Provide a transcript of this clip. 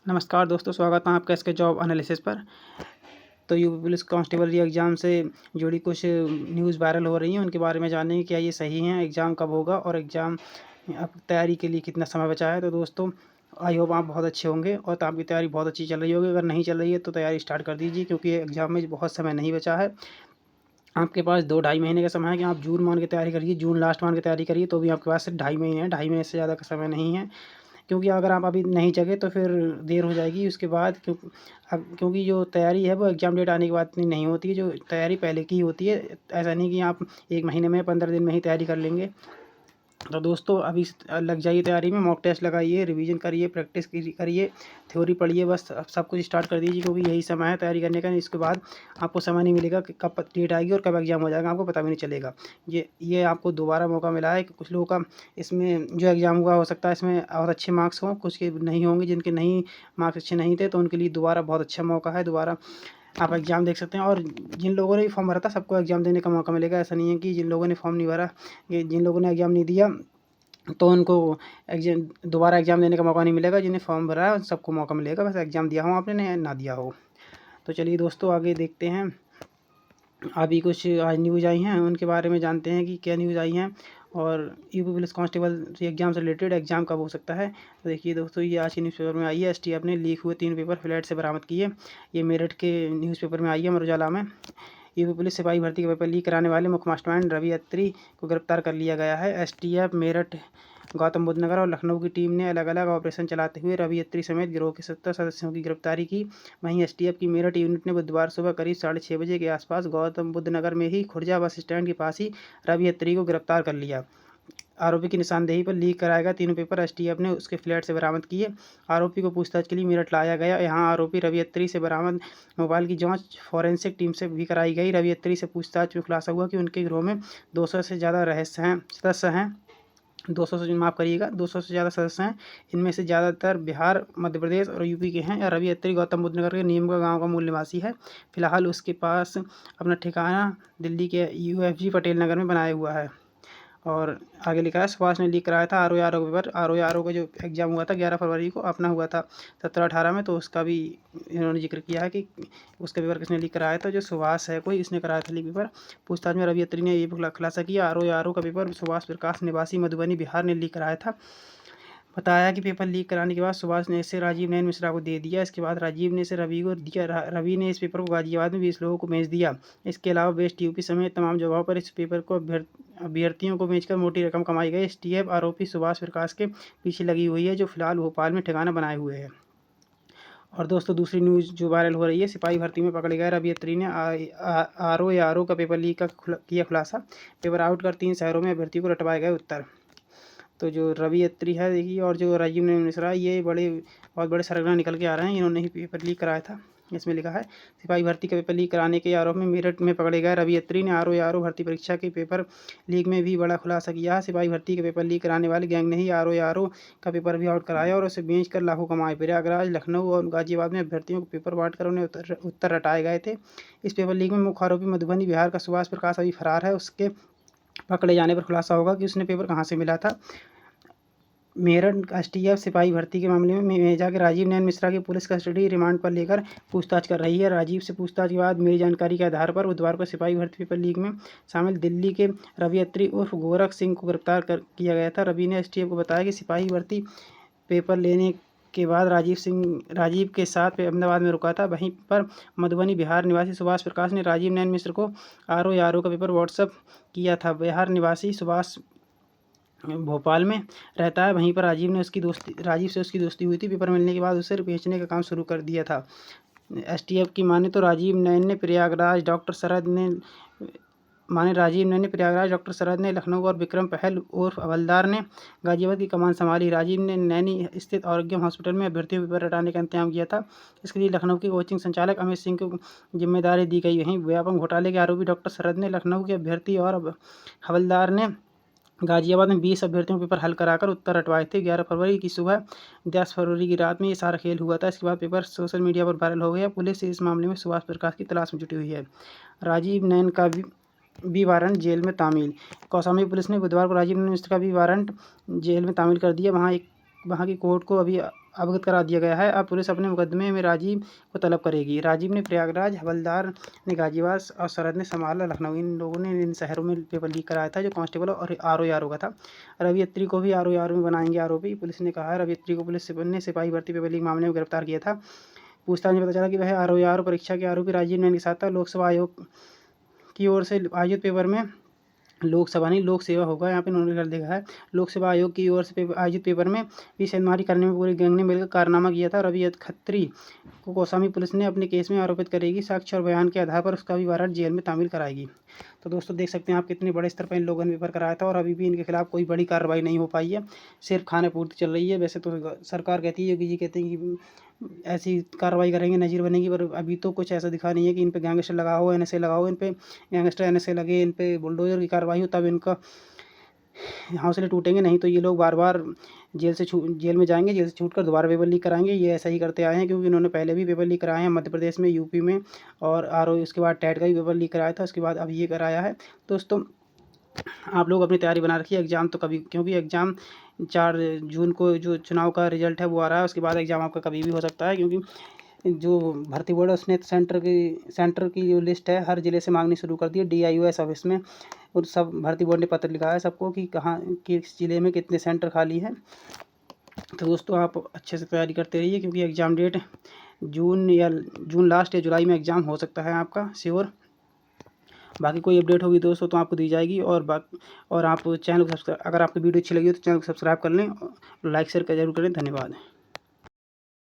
नमस्कार दोस्तों, स्वागत है आपका इसके जॉब एनालिसिस पर। तो यूपी पुलिस कांस्टेबल री एग्ज़ाम से जुड़ी कुछ न्यूज़ वायरल हो रही हैं, उनके बारे में जानेंगे क्या ये सही हैं, एग्ज़ाम कब होगा और एग्ज़ाम अब तैयारी के लिए कितना समय बचा है। तो दोस्तों, आई होप आप बहुत अच्छे होंगे और तो आपकी तैयारी बहुत अच्छी चल रही होगी। अगर नहीं चल रही है तो तैयारी स्टार्ट कर दीजिए, क्योंकि एग्ज़ाम में बहुत समय नहीं बचा है। आपके पास 2 ढाई महीने का समय है कि आप जून मान के तैयारी करिए, जून लास्ट मान के तैयारी करिए, तो भी आपके पास सिर्फ ढाई महीने हैं, ढाई महीने से ज़्यादा का समय नहीं है। क्योंकि अगर आप अभी नहीं जगे तो फिर देर हो जाएगी उसके बाद, क्योंकि जो तैयारी है वो एग्ज़ाम डेट आने के बाद इतनी नहीं होती है, जो तैयारी पहले की होती है। ऐसा नहीं कि आप 1 महीने में 15 दिन में ही तैयारी कर लेंगे। तो दोस्तों, अभी लग जाइए तैयारी में, मॉक टेस्ट लगाइए, रिवीजन करिए, प्रैक्टिस करिए, थ्योरी पढ़िए, बस अब सब कुछ स्टार्ट कर दीजिए, क्योंकि यही समय है तैयारी करने का। इसके बाद आपको समय नहीं मिलेगा कि कब डेट आएगी और कब एग्ज़ाम हो जाएगा, आपको पता भी नहीं चलेगा। ये आपको दोबारा मौका मिला है कि कुछ लोगों का इसमें जो एग्ज़ाम हुआ हो सकता है इसमें और अच्छे मार्क्स हों, कुछ के नहीं होंगे, जिनके नहीं मार्क्स अच्छे नहीं थे, तो उनके लिए दोबारा बहुत अच्छा मौका है, दोबारा आप एग्ज़ाम देख सकते हैं। और जिन लोगों ने भी फॉर्म भरा था सबको एग्ज़ाम देने का मौका मिलेगा। ऐसा नहीं है कि जिन लोगों ने फॉर्म नहीं भरा, ये जिन लोगों ने एग्ज़ाम नहीं दिया तो उनको एग्ज़ाम दोबारा एग्ज़ाम देने का मौका नहीं मिलेगा। जिन्हें फॉर्म भरा है उन सबको मौका मिलेगा, बस एग्ज़ाम दिया हो आपने या ना दिया हो। तो चलिए दोस्तों, आगे देखते हैं। अभी कुछ आज न्यूज़ आई हैं, उनके बारे में जानते हैं कि क्या न्यूज़ आई हैं और यूपी पुलिस कांस्टेबल एग्ज़ाम से रिलेटेड एग्ज़ाम कब हो सकता है। तो देखिए दोस्तों, ये आज के न्यूज़पेपर में आई है। एसटीएफ ने लीक हुए 3 पेपर फ्लैट से बरामद किए। ये मेरठ के न्यूज़पेपर में आई है, अमर उजाला में। यूपी पुलिस सिपाही भर्ती के पेपर लीक कराने वाले मुख्य मास्टरमाइंड रवि अत्री को गिरफ्तार कर लिया गया है। एसटीएफ मेरठ, गौतम बुद्ध नगर और लखनऊ की टीम ने अलग अलग ऑपरेशन चलाते हुए रवि अत्री समेत गिरोह के 70 सदस्यों की गिरफ्तारी की। वहीं एसटीएफ की मेरठ यूनिट ने बुधवार सुबह करीब 6:30 बजे के आसपास गौतम बुद्ध नगर में ही खुर्जा बस स्टैंड के पास ही रवि अत्री को गिरफ्तार कर लिया। आरोपी की निशानदेही पर लीक कराए गए 3 पेपर एसटीएफ ने उसके फ्लैट से बरामद किए। आरोपी को पूछताछ के लिए मेरठ लाया गया। यहाँ आरोपी रवि अत्री से बरामद मोबाइल की जांच फॉरेंसिक टीम से भी कराई गई। रवि अत्री से पूछताछ में खुलासा हुआ कि उनके गिरोह में 200 से ज़्यादा सदस्य हैं। 200 से माफ़ करिएगा, 200 से ज़्यादा सदस्य हैं। इनमें से ज़्यादातर बिहार, मध्य प्रदेश और यूपी के हैं। रवि अत्री गौतम बुद्ध नगर के नीमका गांव का मूल निवासी है। फिलहाल उसके पास अपना ठिकाना दिल्ली के यूएफजी पटेल नगर में बनाया हुआ है। और आगे लिखा है, सुभाष ने लीक कराया था आरओ पेपर। आरओ का जो एग्ज़ाम हुआ था 11 फरवरी को, अपना हुआ था 17-18 में, तो उसका भी इन्होंने जिक्र किया है कि उसका पेपर किसने लीक कराया था। जो सुभाष है कोई, इसने कराया था लीक पेपर। पूछताछ में रवि अत्री ने ये भी खुलासा किया आरओ का पेपर सुभाष प्रकाश निवासी मधुबनी बिहार ने लीक कराया था। बताया कि पेपर लीक कराने के बाद सुभाष ने इसे राजीव नयन मिश्रा को दे दिया। इसके बाद राजीव ने इसे रवि को दिया। रवि ने इस पेपर को गाजियाबाद में 20 लोगों को भेज दिया। इसके अलावा वेस्ट यूपी समेत तमाम जगहों पर इस पेपर को अभ्यर्थियों को बेचकर मोटी रकम कमाई गई। एसटीएफ आरोपी सुभाष प्रकाश के पीछे लगी हुई है, जो फिलहाल भोपाल में ठिकाना बनाए हुए है। और दोस्तों, दूसरी न्यूज़ जो वायरल हो रही है, सिपाही भर्ती में पकड़े गए रवि अत्री ने आरओ का पेपर लीक का किया खुलासा। पेपर आउट कर 3 शहरों में अभ्यर्थियों को रटवाए गए उत्तर। तो जो रवि अत्री है देखिए, और जो राजीव नयन मिश्रा, ये बहुत बड़े सरगना निकल के आ रहे हैं। इन्होंने ही पेपर लीक कराया था। इसमें लिखा है, सिपाही भर्ती का पेपर लीक कराने के आरोप में मेरठ में पकड़े गए रवि अत्री ने आरओ भर्ती परीक्षा के पेपर लीक में भी बड़ा खुलासा किया है। सिपाही भर्ती के पेपर लीक कराने वाले गैंग ने ही आरओ का पेपर भी आउट कराया और उसे बेच कर लाखों कमाए। प्रयागराज, लखनऊ और गाजियाबाद में अभ्यर्थियों को पेपर बांट कर उन्हें उत्तर रटाए गए थे। इस पेपर लीक में मुख्य आरोपी मधुबनी बिहार का सुभाष प्रकाश अभी फरार है। उसके पकड़े जाने पर खुलासा होगा कि उसने पेपर कहाँ से मिला था। मेरठ एसटीएफ सिपाही भर्ती के मामले में मेजा के राजीव नयन मिश्रा की पुलिस कस्टडी रिमांड पर लेकर पूछताछ कर रही है। राजीव से पूछताछ के बाद मिली जानकारी के आधार पर बुधवार को सिपाही भर्ती पेपर लीक में शामिल दिल्ली के रवि अत्री उर्फ गोरख सिंह को गिरफ्तार किया गया था। रवि ने एसटीएफ को बताया कि सिपाही भर्ती पेपर लेने के बाद राजीव के साथ अहमदाबाद में रुका था। वहीं पर मधुबनी बिहार निवासी सुभाष प्रकाश ने राजीव नयन मिश्र को आरओ का पेपर व्हाट्सएप किया था। बिहार निवासी सुभाष भोपाल में रहता है। वहीं पर राजीव से उसकी दोस्ती हुई थी। पेपर मिलने के बाद उसे बेचने का काम शुरू कर दिया था। एसटीएफ की माने तो राजीव नयन ने प्रयागराज, डॉक्टर शरद ने लखनऊ और विक्रम पहल उर्फ हवलदार ने गाजियाबाद की कमान संभाली। राजीव ने नैनी स्थित आरोग्य हॉस्पिटल में अभ्यर्थियों को पेपर रटाने का इंतजाम किया था। इसके लिए लखनऊ के कोचिंग संचालक अमित सिंह को जिम्मेदारी दी गई। वहीं व्यापक घोटाले के आरोपी डॉक्टर शरद ने लखनऊ के अभ्यर्थी और हवलदार ने गाजियाबाद में 20 अभ्यर्थियों के पेपर हल कराकर उत्तर रटवाए थे। 11 फरवरी की सुबह, 10 फरवरी की रात में ये सारा खेल हुआ था। इसके बाद पेपर सोशल मीडिया पर वायरल हो गया। पुलिस इस मामले में सुभाष प्रकाश की तलाश में जुटी हुई है। राजीव नयन का भी वारंट जेल में तामील। कौशाम्बी पुलिस ने बुधवार को राजीव नयन मिश्र का भी वारंट जेल में तामील कर दिया। वहाँ की कोर्ट को अभी अवगत करा दिया गया है। अब पुलिस अपने मुकदमे में राजीव को तलब करेगी। राजीव ने प्रयागराज, हवलदार ने गाजियाबाद और शरद ने संभाला लखनऊ। इन लोगों ने इन शहरों में पेपर लीक कराया था, जो कांस्टेबल और आरओ का था। रवि अत्री को भी आरओ में बनाएंगे आरोपी। पुलिस ने कहा है रवि अत्री को पुलिस ने सिपाही भर्ती पेपर लीक मामले में गिरफ्तार किया था। पूछताछ में पता चला कि वह आरओ परीक्षा के आरोपी राजीव नैन के साथ था। लोकसभा आयोग की ओर से आयोजित पेपर में लोकसभा नहीं लोक सेवा होगा, यहाँ पे उन्होंने कर देखा है। लोकसेवा आयोग की ओर से आयोजित पेपर में भी सेंधमारी करने में पूरी गैंग ने मिलकर कारनामा किया था। रवि खत्री को कौसामी पुलिस ने अपने केस में आरोपित करेगी। साक्ष्य और बयान के आधार पर उसका भी वारंट जेल में तामील कराएगी। तो दोस्तों देख सकते हैं आप कितने बड़े स्तर पर इन लोगों ने पेपर कराया था और अभी भी इनके खिलाफ कोई बड़ी कार्रवाई नहीं हो पाई है, सिर्फ खाने पूर्ति चल रही है। वैसे तो सरकार कहती है, योगी जी कहते हैं कि ऐसी कार्रवाई करेंगे, नज़ीर बनेगी, पर अभी तो कुछ ऐसा दिखा नहीं है कि इन पे गैंगस्टर लगा हो, एनएसए लगा हो। इन पे गैंगस्टर एनएसए लगे, इन पे बुलडोजर की कार्रवाई हो, तब इनका हौसले टूटेंगे। नहीं तो ये लोग बार बार जेल में जाएंगे, जेल से छूट कर दोबारा पेपर लीक कराएंगे। ये ऐसा ही करते आए हैं, क्योंकि इन्होंने पहले भी पेपर लीक कराए हैं मध्य प्रदेश में, यूपी में, और उसके बाद टेट का भी पेपर लीक कराया था, उसके बाद अब ये कराया है। दोस्तों आप लोग अपनी तैयारी बना रखिए। एग्ज़ाम तो कभी, क्योंकि एग्ज़ाम 4 जून को जो चुनाव का रिजल्ट है वो आ रहा है, उसके बाद एग्ज़ाम आपका कभी भी हो सकता है। क्योंकि जो भर्ती बोर्ड है उसने सेंटर की जो लिस्ट है हर ज़िले से मांगनी शुरू कर दी है DIOS ऑफिस में। और सब भर्ती बोर्ड ने पत्र लिखा है सबको कि कहाँ किस ज़िले में कितने सेंटर खाली हैं। तो दोस्तों आप अच्छे से तैयारी करते रहिए, क्योंकि एग्ज़ाम डेट जून लास्ट या जुलाई में एग्ज़ाम हो सकता है आपका श्योर। बाकी कोई अपडेट होगी दोस्तों तो आपको दी जाएगी। और आप चैनल को सब्सक्राइब, अगर आपको वीडियो अच्छी लगी हो तो चैनल को सब्सक्राइब कर लें, लाइक शेयर जरूर करें। धन्यवाद।